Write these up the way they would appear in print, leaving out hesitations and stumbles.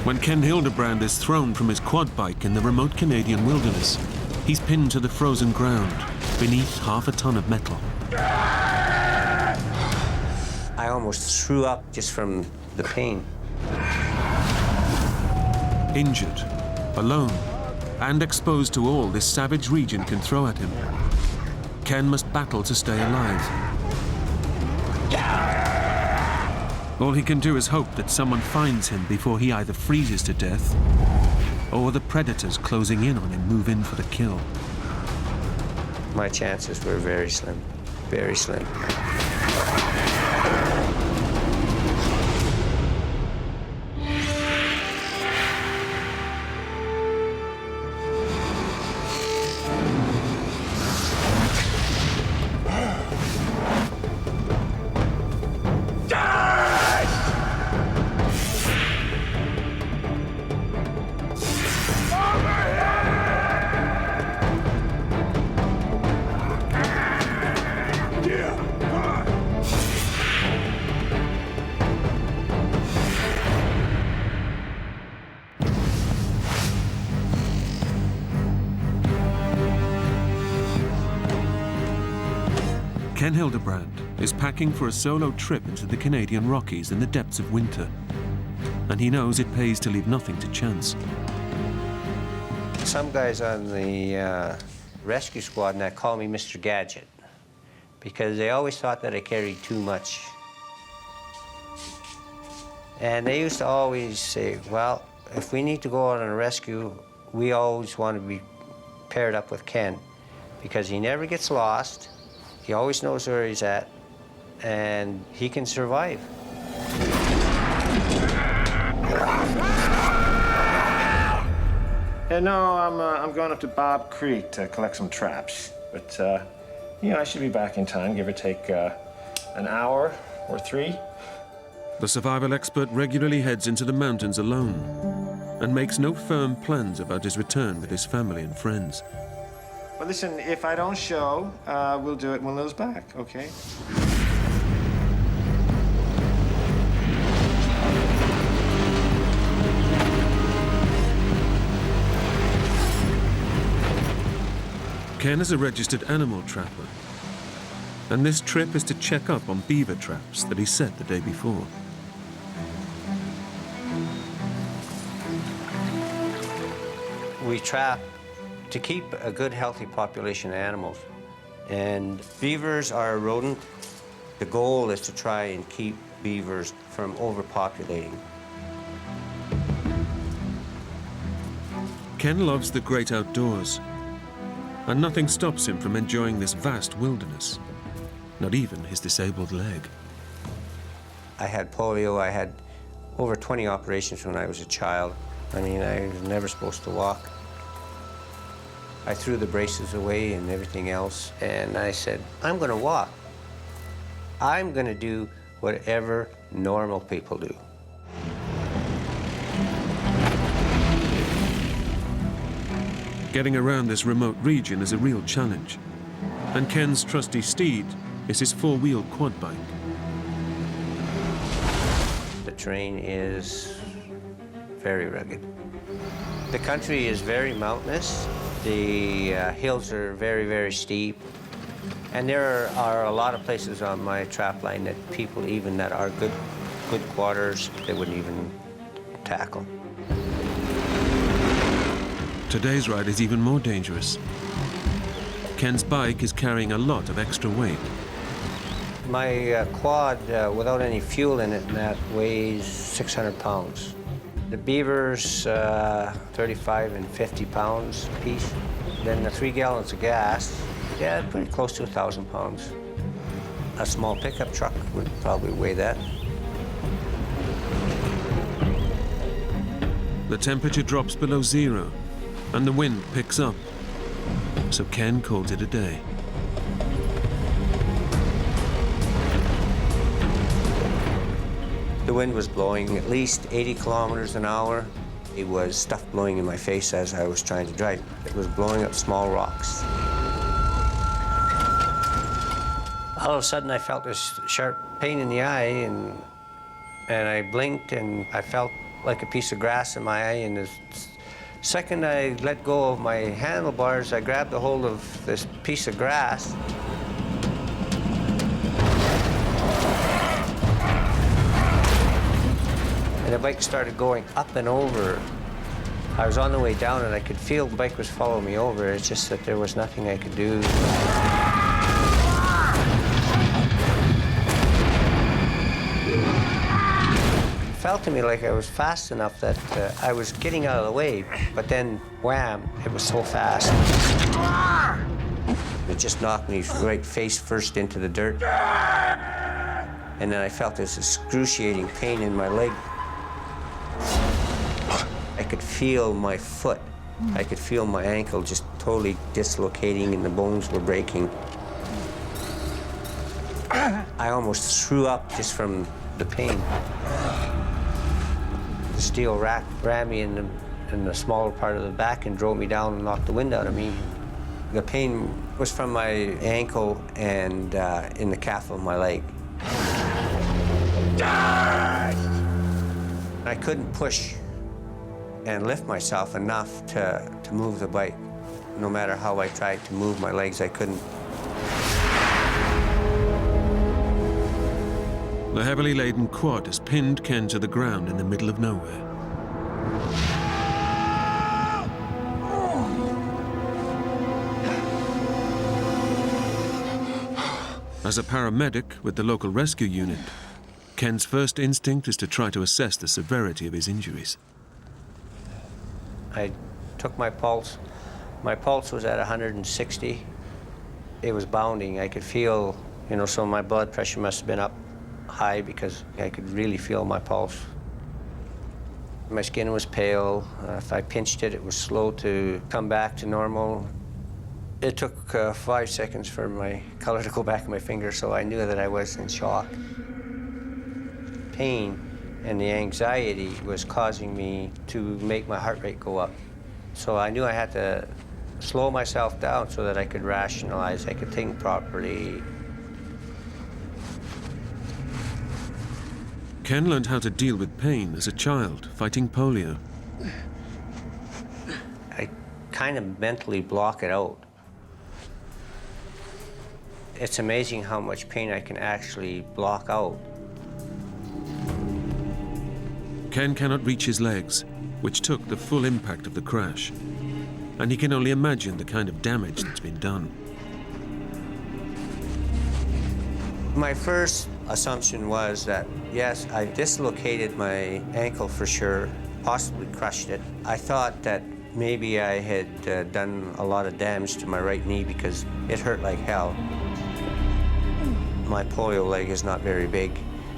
When Ken Hildebrand is thrown from his quad bike in the remote Canadian wilderness, he's pinned to the frozen ground beneath half a ton of metal. I almost threw up just from the pain. Injured, alone, and exposed to all this savage region can throw at him, Ken must battle to stay alive. All he can do is hope that someone finds him before he either freezes to death or the predators closing in on him move in for the kill. My chances were very slim, very slim. Ken Hildebrand is packing for a solo trip into the Canadian Rockies in the depths of winter, and he knows it pays to leave nothing to chance. Some guys on the rescue squad and that call me Mr. Gadget because they always thought that I carried too much. And they used to always say, well, if we need to go out on a rescue, we always want to be paired up with Ken because he never gets lost. He always knows where he's at, and he can survive. Yeah, no, I'm going up to Bob Creek to collect some traps. But, you know, I should be back in time, give or take an hour or 3. The survival expert regularly heads into the mountains alone and makes no firm plans about his return with his family and friends. Well, listen, if I don't show, we'll do it when Lil's back, okay? Ken is a registered animal trapper, and this trip is to check up on beaver traps that he set the day before. We trap to keep a good, healthy population of animals. And beavers are a rodent. The goal is to try and keep beavers from overpopulating. Ken loves the great outdoors, and nothing stops him from enjoying this vast wilderness, not even his disabled leg. I had polio. I had over 20 operations when I was a child. I mean, I was never supposed to walk. I threw the braces away and everything else, and I said, I'm going to walk. I'm going to do whatever normal people do. Getting around this remote region is a real challenge, and Ken's trusty steed is his 4-wheel quad bike. The terrain is very rugged. The country is very mountainous. The hills are very, very steep. And there are a lot of places on my trap line that people, even that are good quarters, they wouldn't even tackle. Today's ride is even more dangerous. Ken's bike is carrying a lot of extra weight. My quad, without any fuel in it, and that weighs 600 pounds. The Beaver's 35 and 50 pounds a piece. Then the 3 gallons of gas, yeah, pretty close to 1,000 pounds. A small pickup truck would probably weigh that. The temperature drops below 0, and the wind picks up. So Ken calls it a day. The wind was blowing at least 80 kilometers an hour. It was stuff blowing in my face as I was trying to drive. It was blowing up small rocks. All of a sudden, I felt this sharp pain in the eye, and I blinked, and I felt like a piece of grass in my eye, and the second I let go of my handlebars, I grabbed a hold of this piece of grass. And the bike started going up and over. I was on the way down and I could feel the bike was following me over. It's just that there was nothing I could do. It felt to me like I was fast enough that I was getting out of the way, but then, wham, it was so fast. It just knocked me right face first into the dirt. And then I felt this excruciating pain in my leg. I could feel my foot. I could feel my ankle just totally dislocating and the bones were breaking. I almost threw up just from the pain. The steel rack rammed me in the smaller part of the back and drove me down and knocked the wind out of me. The pain was from my ankle and in the calf of my leg. I couldn't push and lift myself enough to move the bike. No matter how I tried to move my legs, I couldn't. The heavily laden quad has pinned Ken to the ground in the middle of nowhere. As a paramedic with the local rescue unit, Ken's first instinct is to try to assess the severity of his injuries. I took my pulse. My pulse was at 160. It was bounding. I could feel, so my blood pressure must have been up high because I could really feel my pulse. My skin was pale. If I pinched it, it was slow to come back to normal. It took 5 seconds for my color to go back in my finger, so I knew that I was in shock. Pain and the anxiety was causing me to make my heart rate go up. So I knew I had to slow myself down so that I could rationalize, I could think properly. Ken learned how to deal with pain as a child, fighting polio. I kind of mentally block it out. It's amazing how much pain I can actually block out. Ken cannot reach his legs, which took the full impact of the crash, and he can only imagine the kind of damage that's been done. My first assumption was that, yes, I dislocated my ankle for sure, possibly crushed it. I thought that maybe I had done a lot of damage to my right knee because it hurt like hell. My polio leg is not very big.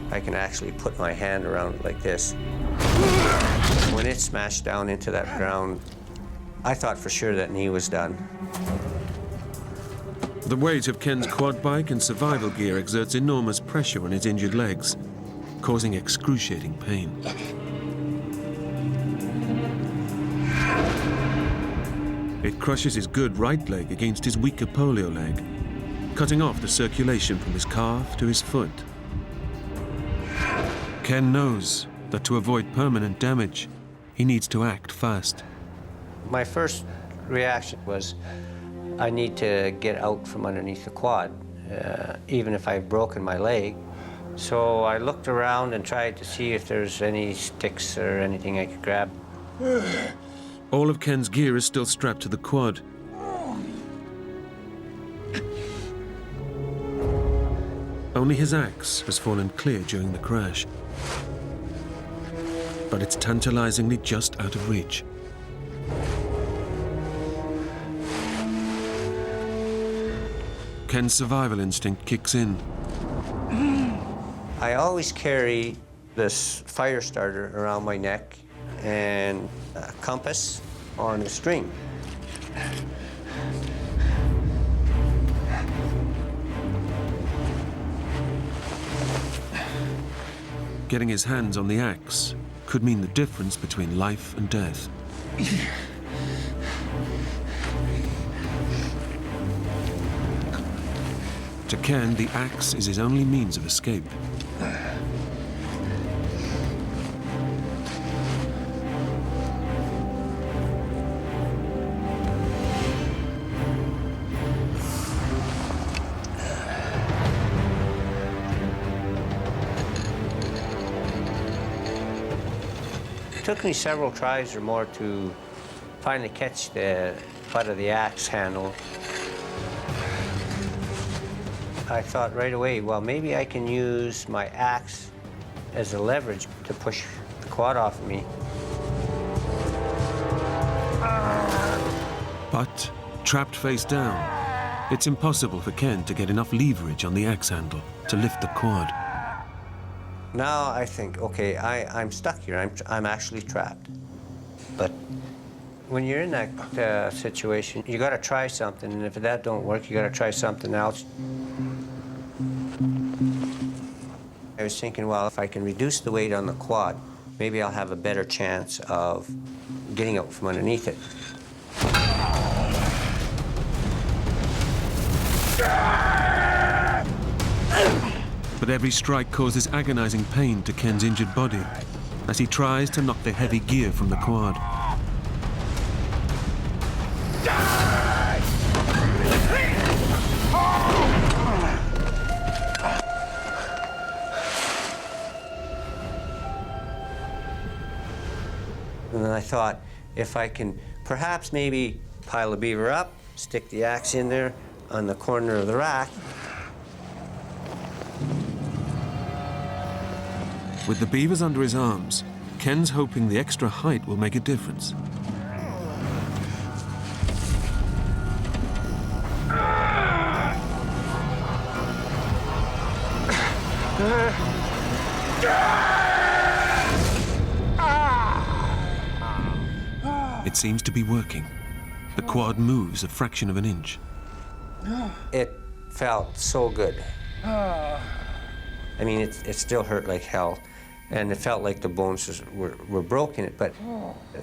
I can actually put my hand around it like this. When it smashed down into that ground, I thought for sure that knee was done. The weight of Ken's quad bike and survival gear exerts enormous pressure on his injured legs, causing excruciating pain. It crushes his good right leg against his weaker polio leg, cutting off the circulation from his calf to his foot. Ken knows that to avoid permanent damage, he needs to act fast. My first reaction was, I need to get out from underneath the quad, even if I've broken my leg. So I looked around and tried to see if there's any sticks or anything I could grab. All of Ken's gear is still strapped to the quad. Only his axe has fallen clear during the crash. But it's tantalizingly just out of reach. Ken's survival instinct kicks in. I always carry this fire starter around my neck and a compass on a string. Getting his hands on the axe could mean the difference between life and death. To Ken, the axe is his only means of escape. took me several tries or more to finally catch the butt of the axe handle. I thought right away, well, maybe I can use my axe as a leverage to push the quad off of me. But, trapped face down, it's impossible for Ken to get enough leverage on the axe handle to lift the quad. Now I think, okay, I'm stuck here. I'm actually trapped. But when you're in that situation, you got to try something, and if that don't work, you got to try something else. I was thinking, well, if I can reduce the weight on the quad, maybe I'll have a better chance of getting out from underneath it. But every strike causes agonizing pain to Ken's injured body as he tries to knock the heavy gear from the quad. And then I thought, if I can perhaps maybe pile the beaver up, stick the axe in there on the corner of the rack. With the beavers under his arms, Ken's hoping the extra height will make a difference. It seems to be working. The quad moves a fraction of an inch. It felt so good. I mean, it still hurt like hell, and it felt like the bones were broken, but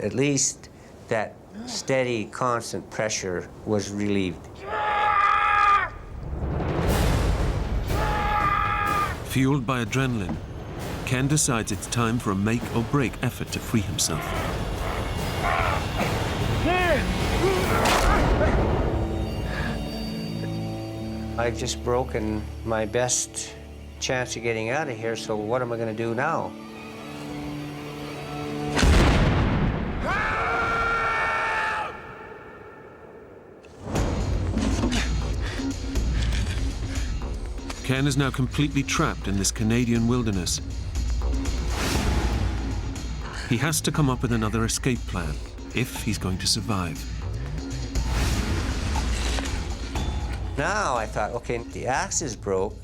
at least that steady, constant pressure was relieved. Fueled by adrenaline, Ken decides it's time for a make or break effort to free himself. I've just broken my best chance of getting out of here, so what am I going to do now? Ken is now completely trapped in this Canadian wilderness. He has to come up with another escape plan if he's going to survive. Now I thought, okay, the axe is broke,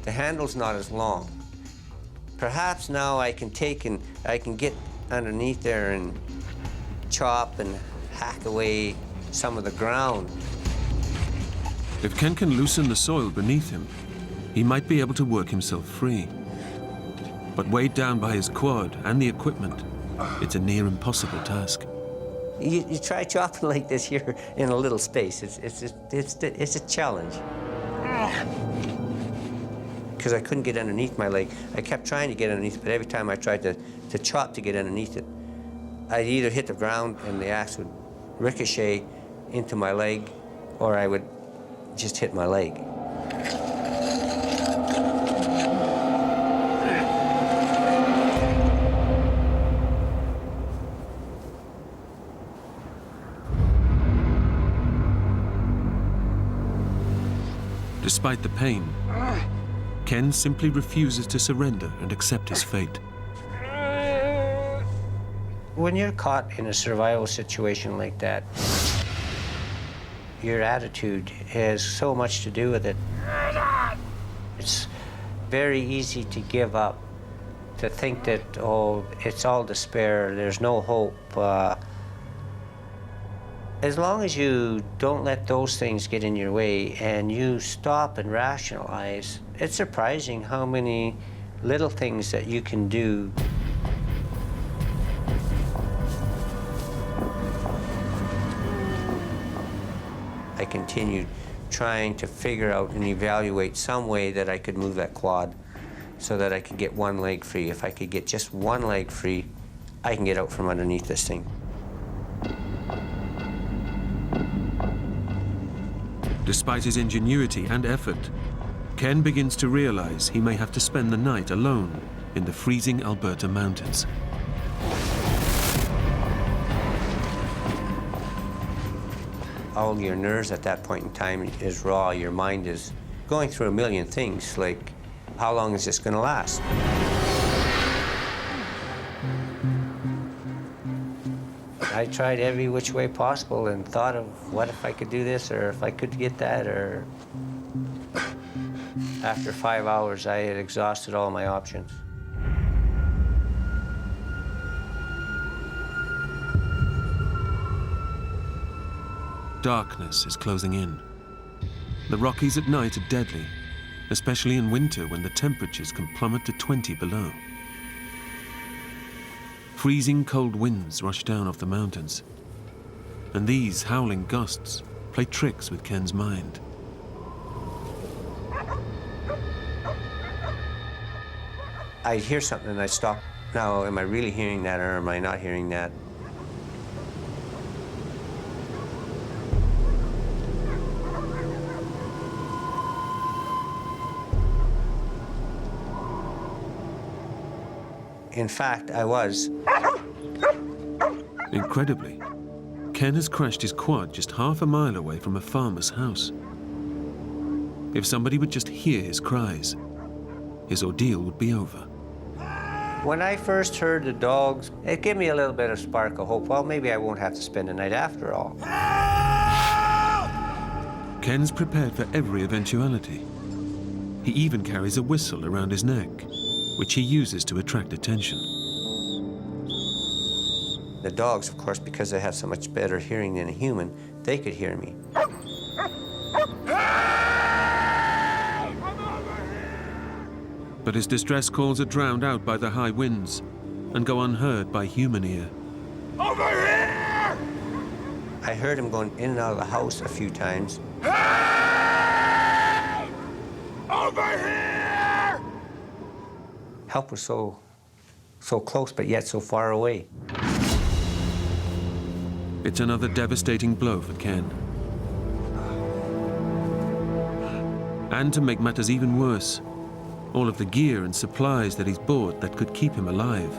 the handle's not as long. Perhaps now I can get underneath there and chop and hack away some of the ground. If Ken can loosen the soil beneath him, he might be able to work himself free. But weighed down by his quad and the equipment, it's a near impossible task. You try chopping like this here in a little space. It's a challenge. Because I couldn't get underneath my leg. I kept trying to get underneath, but every time I tried to chop to get underneath it, I'd either hit the ground and the axe would ricochet into my leg, or I would just hit my leg. Despite the pain, Ken simply refuses to surrender and accept his fate. When you're caught in a survival situation like that, your attitude has so much to do with it. It's very easy to give up, to think that, oh, it's all despair, there's no hope. As long as you don't let those things get in your way and you stop and rationalize, it's surprising how many little things that you can do. I continued trying to figure out and evaluate some way that I could move that quad so that I could get one leg free. If I could get just one leg free, I can get out from underneath this thing. Despite his ingenuity and effort, Ken begins to realize he may have to spend the night alone in the freezing Alberta mountains. All your nerves at that point in time is raw. Your mind is going through a million things, like, how long is this gonna last? I tried every which way possible and thought of what if I could do this, or if I could get that, or... After 5 hours, I had exhausted all my options. Darkness is closing in. The Rockies at night are deadly, especially in winter when the temperatures can plummet to 20 below. Freezing cold winds rush down off the mountains, and these howling gusts play tricks with Ken's mind. I'd hear something and I'd stop. Now, am I really hearing that, or am I not hearing that? In fact, I was. Incredibly, Ken has crashed his quad just half a mile away from a farmer's house. If somebody would just hear his cries, his ordeal would be over. When I first heard the dogs, it gave me a little bit of spark of hope. Well, maybe I won't have to spend the night after all. Ken's prepared for every eventuality. He even carries a whistle around his neck, which he uses to attract attention. The dogs, of course, because they have so much better hearing than a human, they could hear me. But his distress calls are drowned out by the high winds and go unheard by human ear. Over here! I heard him going in and out of the house a few times. Hey! Over here! Help was so close, but yet so far away. It's another devastating blow for Ken. And to make matters even worse, all of the gear and supplies that he's bought that could keep him alive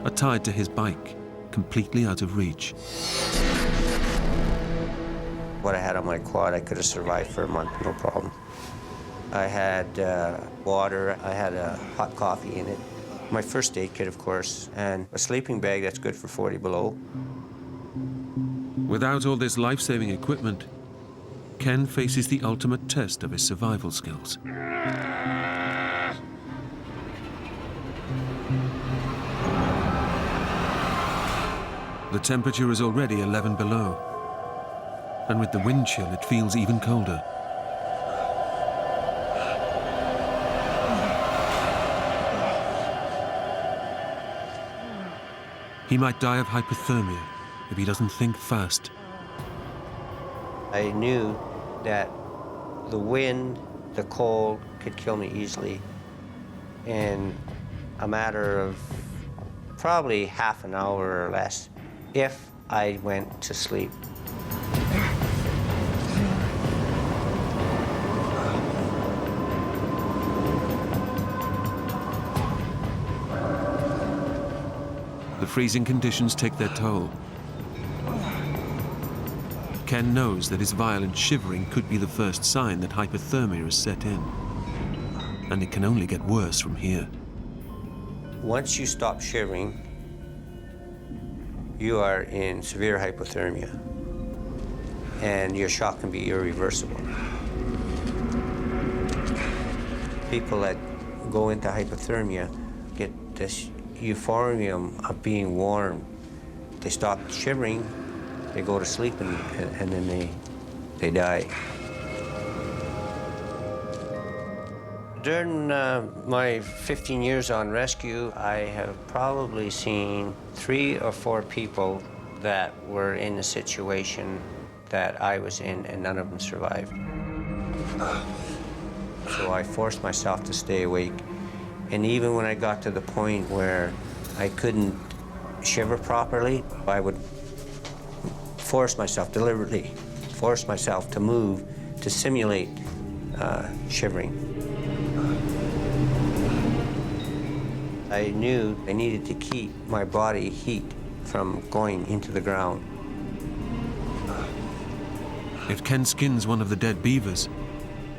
are tied to his bike, completely out of reach. What I had on my quad, I could have survived for a month, no problem. I had water, I had a hot coffee in it, my first aid kit, of course, and a sleeping bag that's good for 40 below. Without all this life-saving equipment, Ken faces the ultimate test of his survival skills. The temperature is already 11 below, and with the wind chill, it feels even colder. He might die of hypothermia if he doesn't think fast. I knew that the wind, the cold could kill me easily in a matter of probably half an hour or less if I went to sleep. The freezing conditions take their toll. Ken knows that his violent shivering could be the first sign that hypothermia is set in. And it can only get worse from here. Once you stop shivering, you are in severe hypothermia, and your shock can be irreversible. People that go into hypothermia get this euphorium of being warm. They stop shivering, they go to sleep, and then they die. During my 15 years on rescue, I have probably seen 3 or 4 people that were in the situation that I was in, and none of them survived. So I forced myself to stay awake. And even when I got to the point where I couldn't shiver properly, I would deliberately force myself to move, to simulate shivering. I knew I needed to keep my body heat from going into the ground. If Ken skins one of the dead beavers,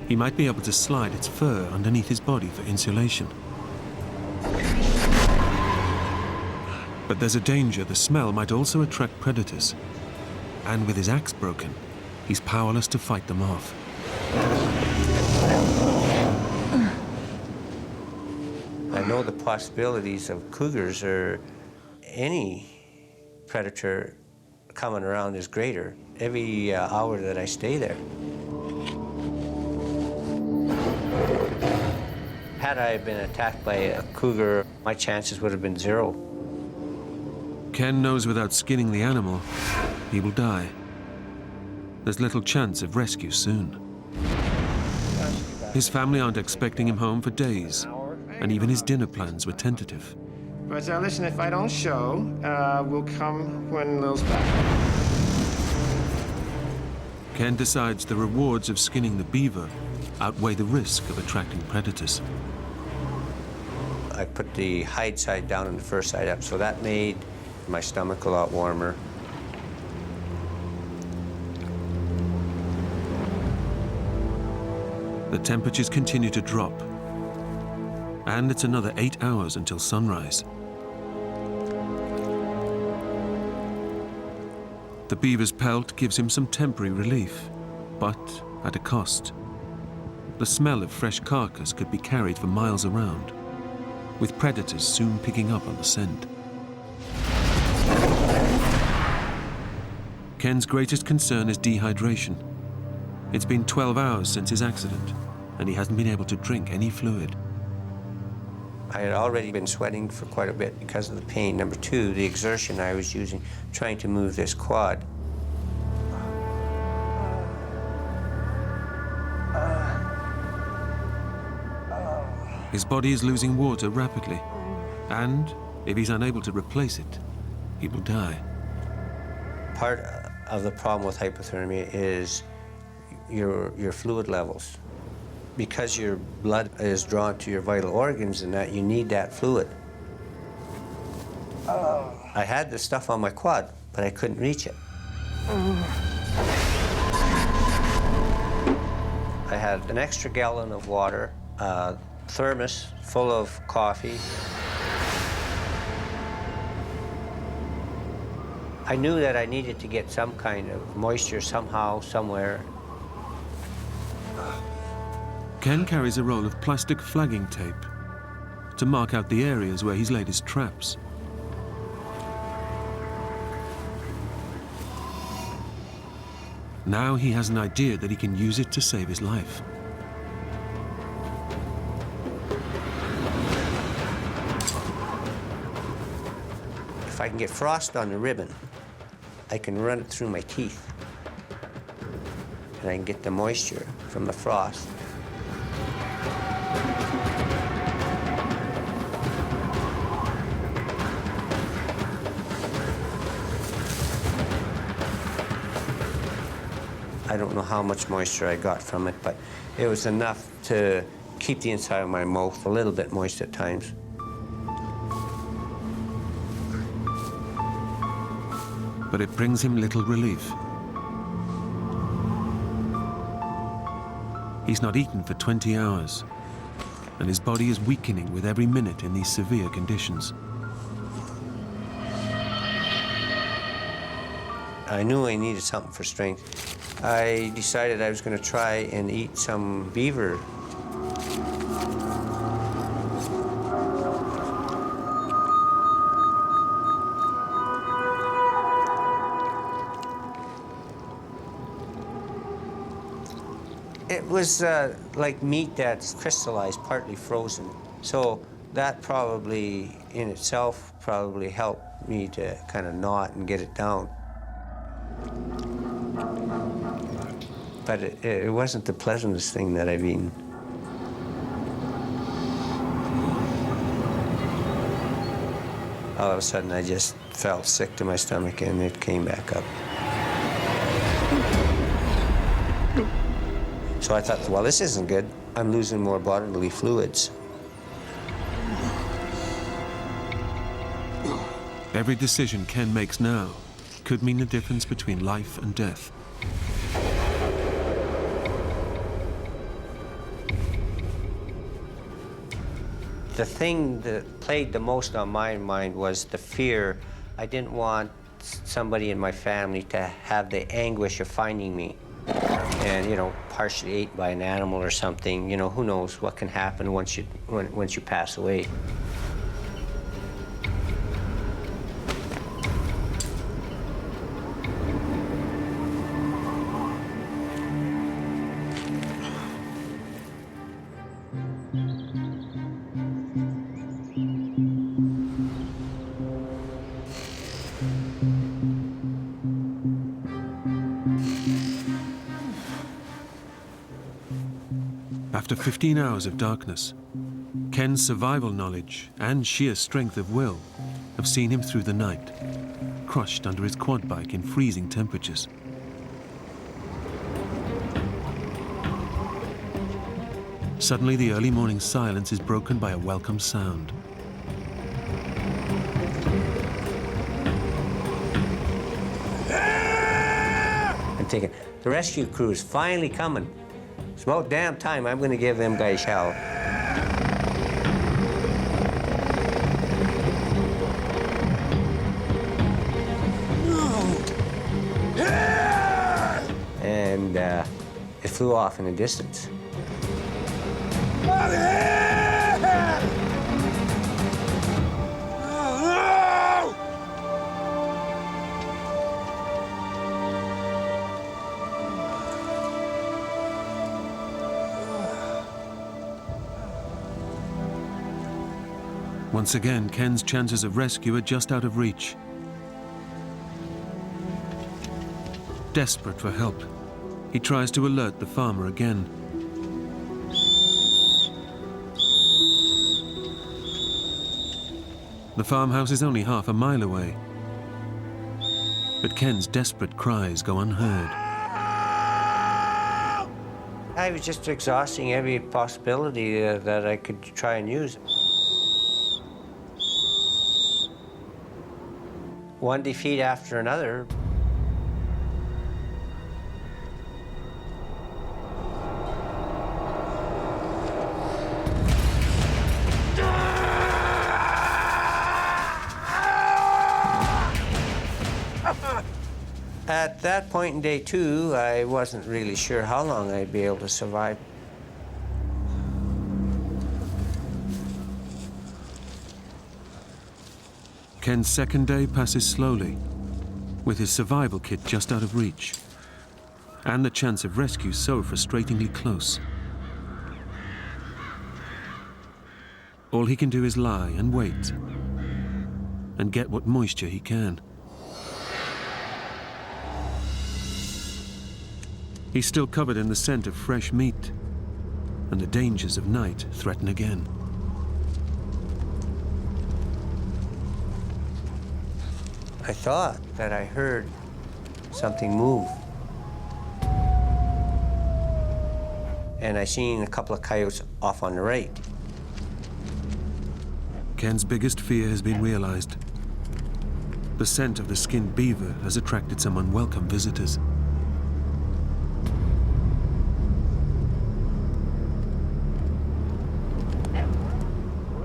he might be able to slide its fur underneath his body for insulation. But there's a danger the smell might also attract predators. And with his axe broken, he's powerless to fight them off. I know the possibilities of cougars or any predator coming around is greater every hour that I stay there. Had I been attacked by a cougar, my chances would have been 0. Ken knows without skinning the animal, he will die. There's little chance of rescue soon. His family aren't expecting him home for days, and even his dinner plans were tentative. But listen, if I don't show, we'll come when Lil's back. Ken decides the rewards of skinning the beaver outweigh the risk of attracting predators. I put the hide side down and the fur side up, so that made my stomach a lot warmer. The temperatures continue to drop, and it's another 8 hours until sunrise. The beaver's pelt gives him some temporary relief, but at a cost. The smell of fresh carcass could be carried for miles around, with predators soon picking up on the scent. Ken's greatest concern is dehydration. It's been 12 hours since his accident, and he hasn't been able to drink any fluid. I had already been sweating for quite a bit because of the pain. Number 2, the exertion I was using trying to move this quad. His body is losing water rapidly, and if he's unable to replace it, he will die. Part of the problem with hypothermia is your fluid levels. Because your blood is drawn to your vital organs and that, you need that fluid. I had the stuff on my quad, but I couldn't reach it. I had an extra gallon of water, a thermos full of coffee. I knew that I needed to get some kind of moisture somehow, somewhere. Ken carries a roll of plastic flagging tape to mark out the areas where he's laid his traps. Now he has an idea that he can use it to save his life. If I can get frost on the ribbon, I can run it through my teeth. And I can get the moisture from the frost. I don't know how much moisture I got from it, but it was enough to keep the inside of my mouth a little bit moist at times. But it brings him little relief. He's not eaten for 20 hours, and his body is weakening with every minute in these severe conditions. I knew I needed something for strength. I decided I was going to try and eat some beaver. It was like meat that's crystallized, partly frozen. So that probably in itself probably helped me to kind of gnaw it and get it down. But it wasn't the pleasantest thing that I've eaten. All of a sudden, I just felt sick to my stomach, and it came back up. So I thought, well, this isn't good. I'm losing more bodily fluids. Every decision Ken makes now could mean the difference between life and death. The thing that played the most on my mind was the fear. I didn't want somebody in my family to have the anguish of finding me and, you know, partially ate by an animal or something. You know, who knows what can happen once you pass away. After 15 hours of darkness, Ken's survival knowledge and sheer strength of will have seen him through the night, crushed under his quad bike in freezing temperatures. Suddenly, the early morning silence is broken by a welcome sound. I'm thinking, the rescue crew is finally coming. It's about damn time I'm going to give them guys hell. And it flew off in the distance. Once again, Ken's chances of rescue are just out of reach. Desperate for help, he tries to alert the farmer again. The farmhouse is only half a mile away, but Ken's desperate cries go unheard. I was just exhausting every possibility that I could try and use. One defeat after another. At that point in day 2, I wasn't really sure how long I'd be able to survive. Ken's second day passes slowly, with his survival kit just out of reach, and the chance of rescue so frustratingly close. All he can do is lie and wait, and get what moisture he can. He's still covered in the scent of fresh meat, and the dangers of night threaten again. I thought that I heard something move. And I seen a couple of coyotes off on the right. Ken's biggest fear has been realized. The scent of the skinned beaver has attracted some unwelcome visitors.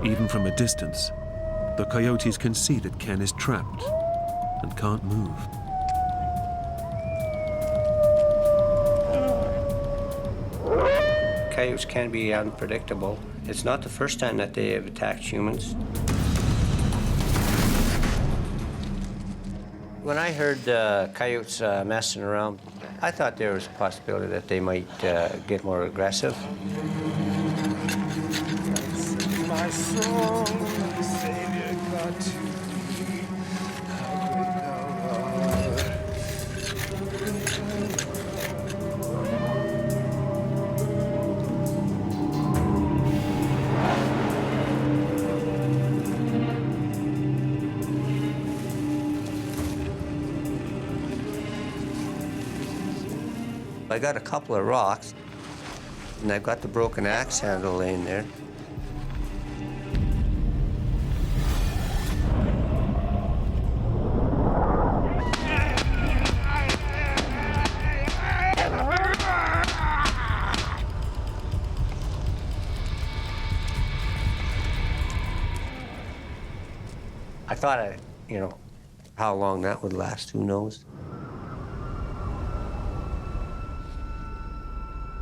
Even from a distance, the coyotes can see that Ken is trapped and can't move. Coyotes can be unpredictable. It's not the first time that they have attacked humans. When I heard coyotes messing around, I thought there was a possibility that they might get more aggressive. My soul, my Savior, God to thee, how great thou art. I got a couple of rocks, and I've got the broken axe handle laying there. I thought, how long that would last, who knows?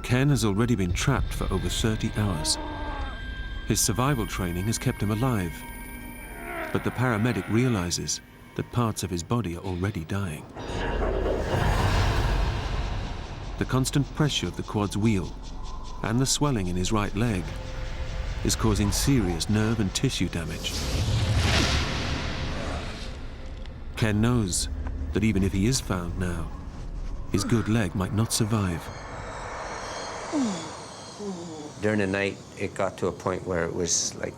Ken has already been trapped for over 30 hours. His survival training has kept him alive, but the paramedic realizes that parts of his body are already dying. The constant pressure of the quad's wheel and the swelling in his right leg is causing serious nerve and tissue damage. Ken knows that even if he is found now, his good leg might not survive. During the night, it got to a point where it was like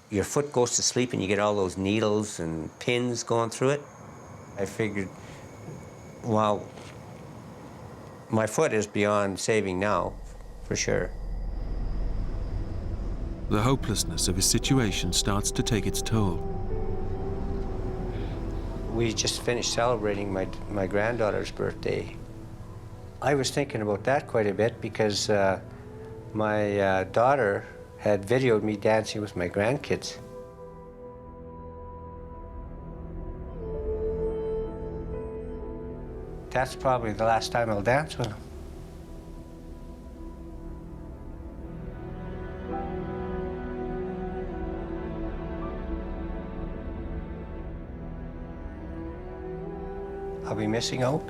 your foot goes to sleep and you get all those needles and pins going through it. I figured, well, my foot is beyond saving now, for sure. The hopelessness of his situation starts to take its toll. We just finished celebrating my granddaughter's birthday. I was thinking about that quite a bit because my daughter had videoed me dancing with my grandkids. That's probably the last time I'll dance with them. I'll be missing out.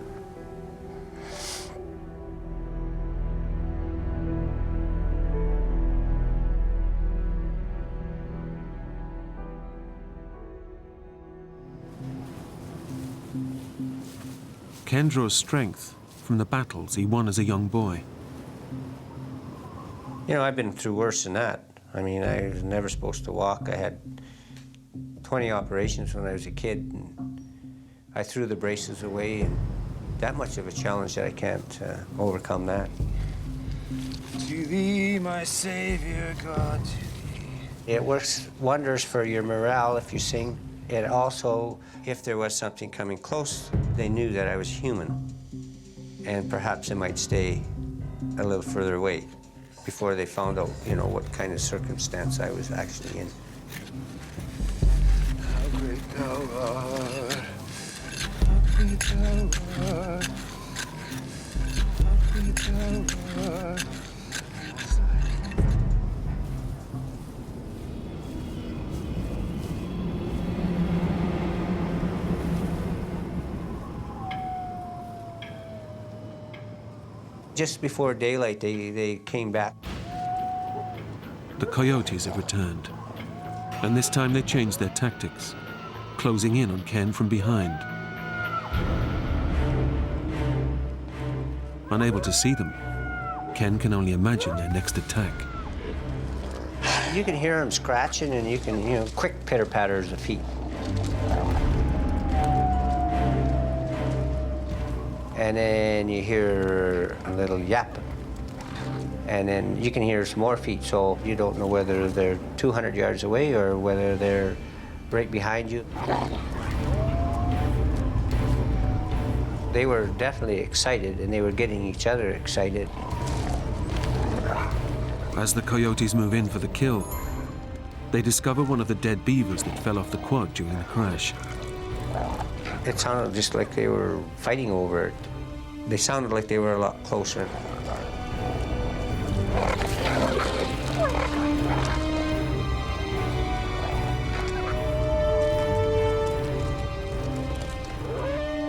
Ken draws strength from the battles he won as a young boy. I've been through worse than that. I mean, I was never supposed to walk. I had 20 operations when I was a kid, and I threw the braces away, and that much of a challenge that I can't overcome that. To thee, my Savior God, to thee. It works wonders for your morale if you sing. It also, if there was something coming close, they knew that I was human, and perhaps they might stay a little further away before they found out, what kind of circumstance I was actually in. How great thou art, how great thou art, how great thou art. Just before daylight, they came back. The Coyotes have returned, and this time they changed their tactics, closing in on Ken from behind. Unable to see them, Ken can only imagine their next attack. You can hear them scratching, and you can, quick pitter-patters of feet. And then you hear a little yap. And then you can hear some more feet, so you don't know whether they're 200 yards away or whether they're right behind you. They were definitely excited, and they were getting each other excited. As the Coyotes move in for the kill, they discover one of the dead beavers that fell off the quad during the crash. It sounded just like they were fighting over it. They sounded like they were a lot closer.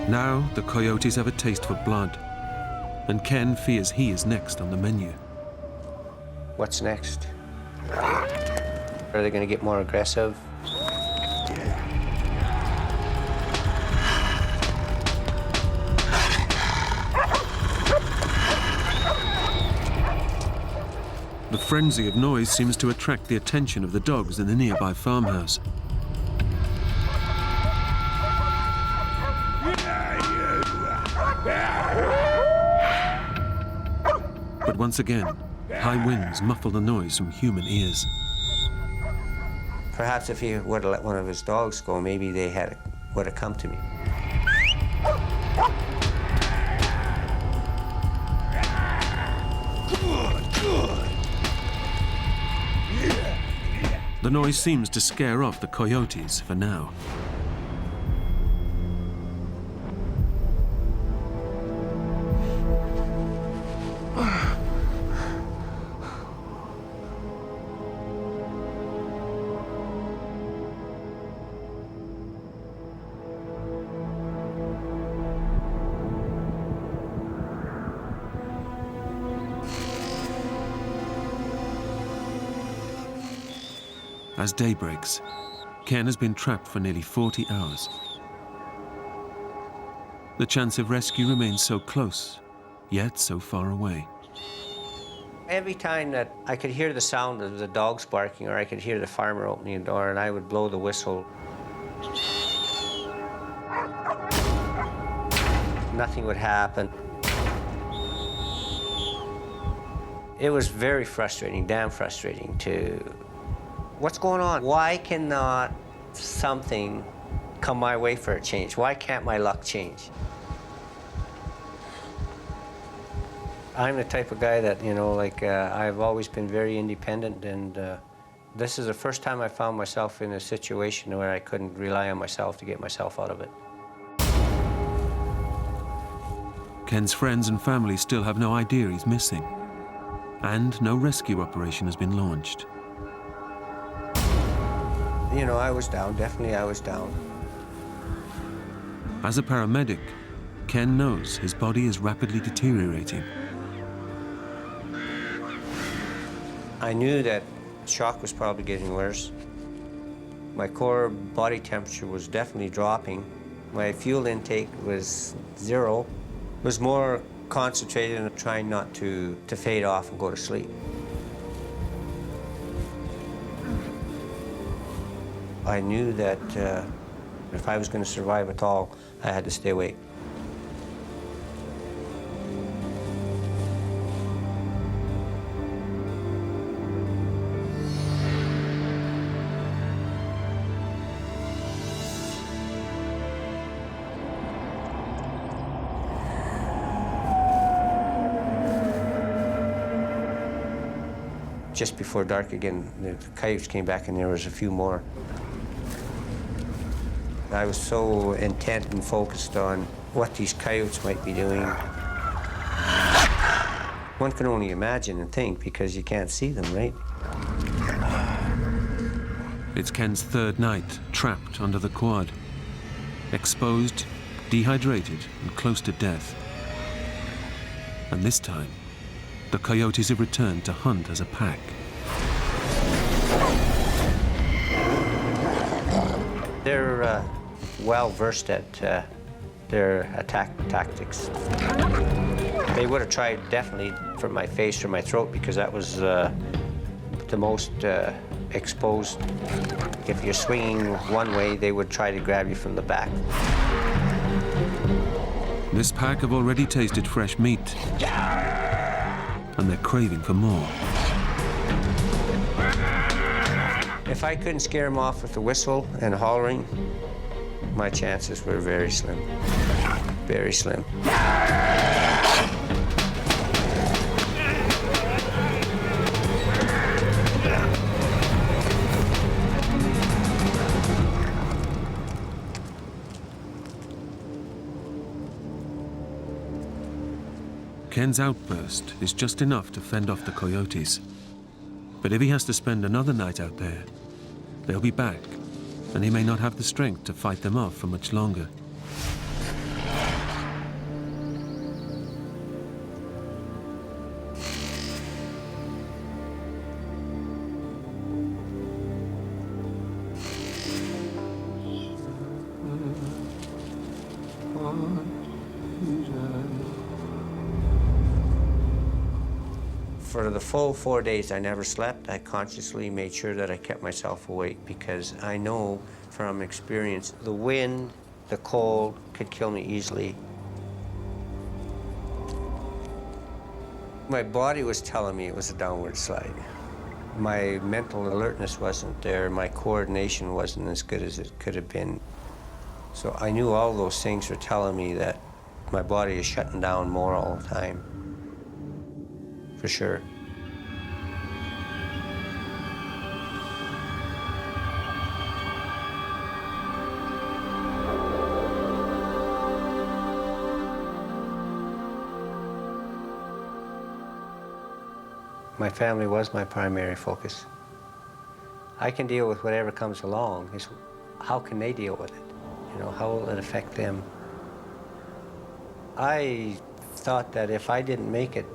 Now the Coyotes have a taste for blood, and Ken fears he is next on the menu. What's next? Are they going to get more aggressive? The frenzy of noise seems to attract the attention of the dogs in the nearby farmhouse. But once again, high winds muffle the noise from human ears. Perhaps if he would have let one of his dogs go, maybe they would have come to me. The noise seems to scare off the Coyotes for now. As day breaks, Ken has been trapped for nearly 40 hours. The chance of rescue remains so close, yet so far away. Every time that I could hear the sound of the dogs barking, or I could hear the farmer opening a door, and I would blow the whistle, nothing would happen. It was very frustrating, damn frustrating to, what's going on? Why cannot something come my way for a change? Why can't my luck change? I'm the type of guy that, you know, like, I've always been very independent, and this is the first time I found myself in a situation where I couldn't rely on myself to get myself out of it. Ken's friends and family still have no idea he's missing, and no rescue operation has been launched. You know, I was down, definitely I was down. As a paramedic, Ken knows his body is rapidly deteriorating. I knew that shock was probably getting worse. My core body temperature was definitely dropping. My fuel intake was 0. It was more concentrated on trying not to fade off and go to sleep. I knew that if I was going to survive at all, I had to stay awake. Just before dark again, the coyotes came back and there was a few more. I was so intent and focused on what these coyotes might be doing. One can only imagine and think because you can't see them, right? It's Ken's third night trapped under the quad, exposed, dehydrated, and close to death. And this time, the coyotes have returned to hunt as a pack. They're well versed at their attack tactics. They would have tried definitely for my face or my throat because that was the most exposed. If you're swinging one way, they would try to grab you from the back. This pack have already tasted fresh meat, and they're craving for more. If I couldn't scare them off with the whistle and hollering, my chances were very slim. Very slim. Ken's outburst is just enough to fend off the coyotes. But if he has to spend another night out there, they'll be back, and he may not have the strength to fight them off for much longer. For the full 4 days, I never slept. I consciously made sure that I kept myself awake because I know from experience the wind, the cold could kill me easily. My body was telling me it was a downward slide. My mental alertness wasn't there. My coordination wasn't as good as it could have been. So I knew all those things were telling me that my body is shutting down more all the time. For sure. My family was my primary focus. I can deal with whatever comes along. It's how can they deal with it? You know, how will it affect them? I thought that if I didn't make it,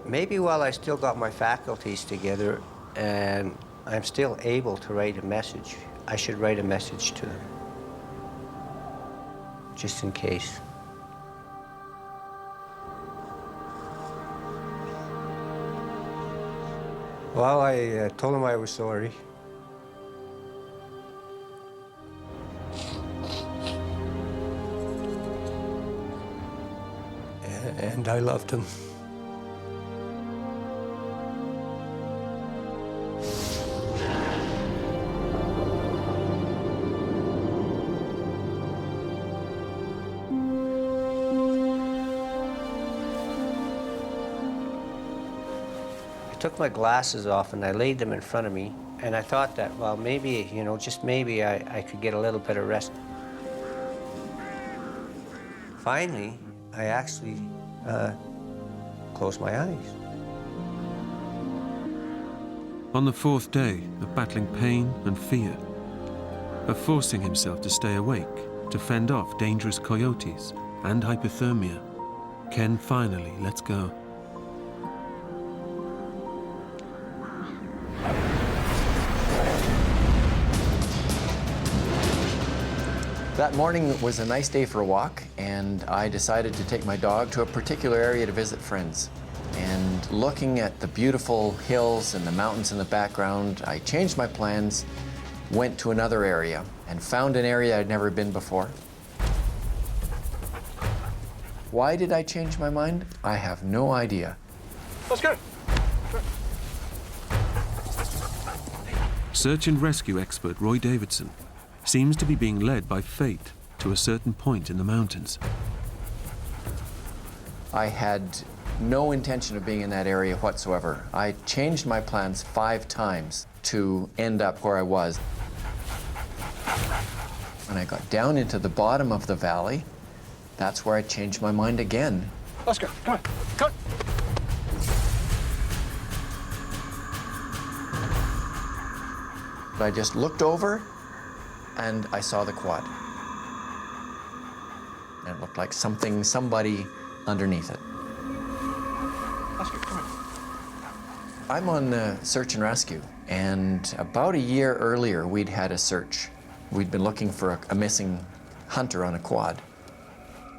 maybe while I still got my faculties together and I'm still able to write a message. I should write a message to them, just in case. Well, I told them I was sorry. And I loved them. I took my glasses off and I laid them in front of me, and I thought that, well, maybe, you know, just maybe I could get a little bit of rest. Finally, I actually closed my eyes. On the fourth day of battling pain and fear, of forcing himself to stay awake, to fend off dangerous coyotes and hypothermia, Ken finally lets go. That morning was a nice day for a walk, and I decided to take my dog to a particular area to visit friends. And looking at the beautiful hills and the mountains in the background, I changed my plans, went to another area, and found an area I'd never been before. Why did I change my mind? I have no idea. Let's go. Search and rescue expert Roy Davidson seems to be being led by fate to a certain point in the mountains. I had no intention of being in that area whatsoever. I changed my plans 5 times to end up where I was. When I got down into the bottom of the valley, that's where I changed my mind again. Let's go. Come on. Come on. I just looked over and I saw the quad. And it looked like somebody underneath it. Let's go. Come on. I'm on search and rescue, and about a year earlier, we'd had a search. We'd been looking for a missing hunter on a quad.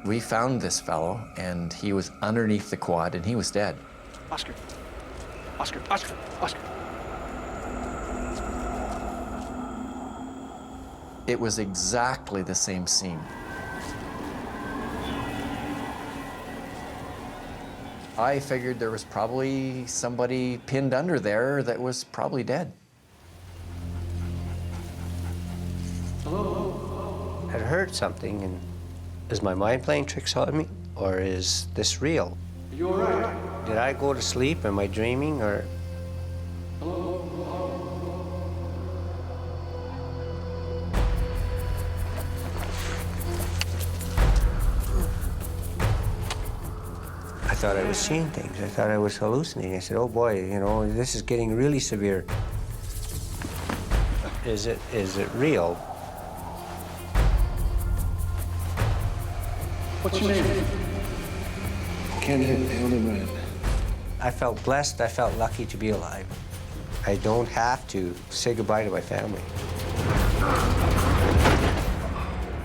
We found this fellow, and he was underneath the quad, and he was dead. Oscar. Oscar. Oscar. Oscar. It was exactly the same scene. I figured there was probably somebody pinned under there that was probably dead. I'd heard something, and is my mind playing tricks on me, or is this real? Are you all right? Did I go to sleep? Am I dreaming, or? I thought I was seeing things. I thought I was hallucinating. I said, oh boy, you know, this is getting really severe. Is it real? What's your name? Ken Hildebrand. I felt blessed. I felt lucky to be alive. I don't have to say goodbye to my family.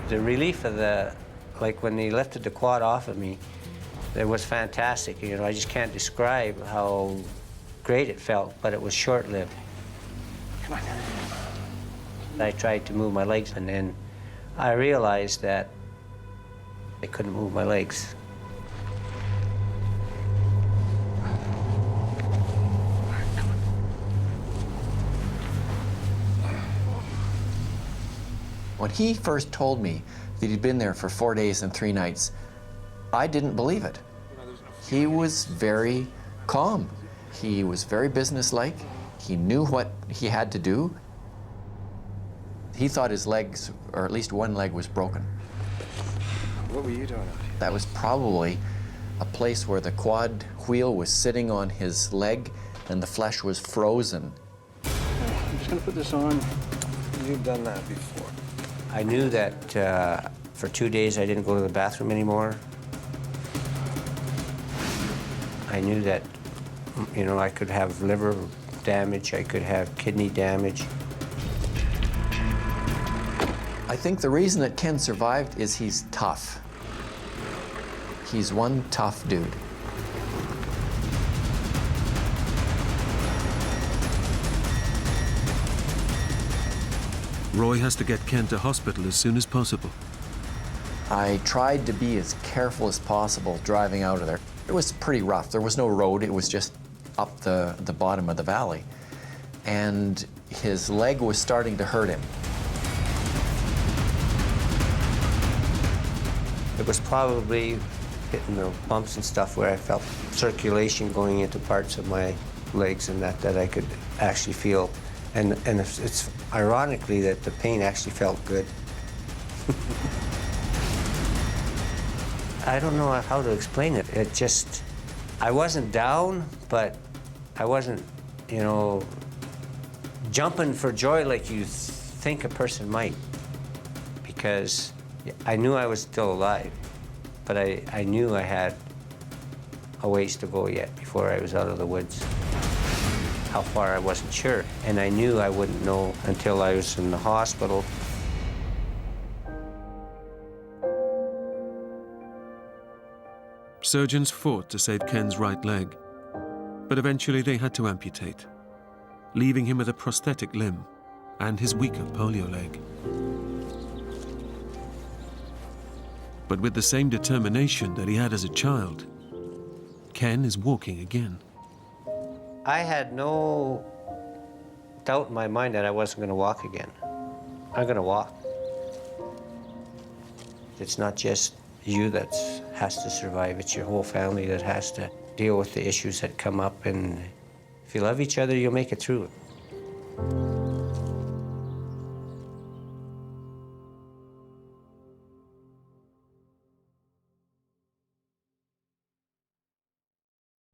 The relief of like when they lifted the quad off of me, it was fantastic. You know, I just can't describe how great it felt, but it was short-lived. Come on. I tried to move my legs, and then I realized that I couldn't move my legs. When he first told me that he'd been there for 4 days and 3 nights, I didn't believe it. He was very calm. He was very businesslike. He knew what he had to do. He thought his legs, or at least one leg, was broken. What were you doing out here? That was probably a place where the quad wheel was sitting on his leg and the flesh was frozen. I'm just gonna put this on. You've done that before. I knew that for 2 days I didn't go to the bathroom anymore. I knew that, you know, I could have liver damage, I could have kidney damage. I think the reason that Ken survived is he's tough. He's one tough dude. Roy has to get Ken to hospital as soon as possible. I tried to be as careful as possible driving out of there. It was pretty rough. There was no road. It was just up the bottom of the valley. And his leg was starting to hurt him. It was probably hitting the bumps and stuff where I felt circulation going into parts of my legs and that I could actually feel. And it's ironically that the pain actually felt good. I don't know how to explain it. It just, I wasn't down, but I wasn't, you know, jumping for joy like you think a person might. Because I knew I was still alive, but I knew I had a ways to go yet before I was out of the woods. How far, I wasn't sure. And I knew I wouldn't know until I was in the hospital. Surgeons fought to save Ken's right leg, but eventually they had to amputate, leaving him with a prosthetic limb and his weaker polio leg. But with the same determination that he had as a child, Ken is walking again. I had no doubt in my mind that I wasn't going to walk again. I'm going to walk. It's not just you that has to survive, it's your whole family that has to deal with the issues that come up, and if you love each other, you'll make it through it.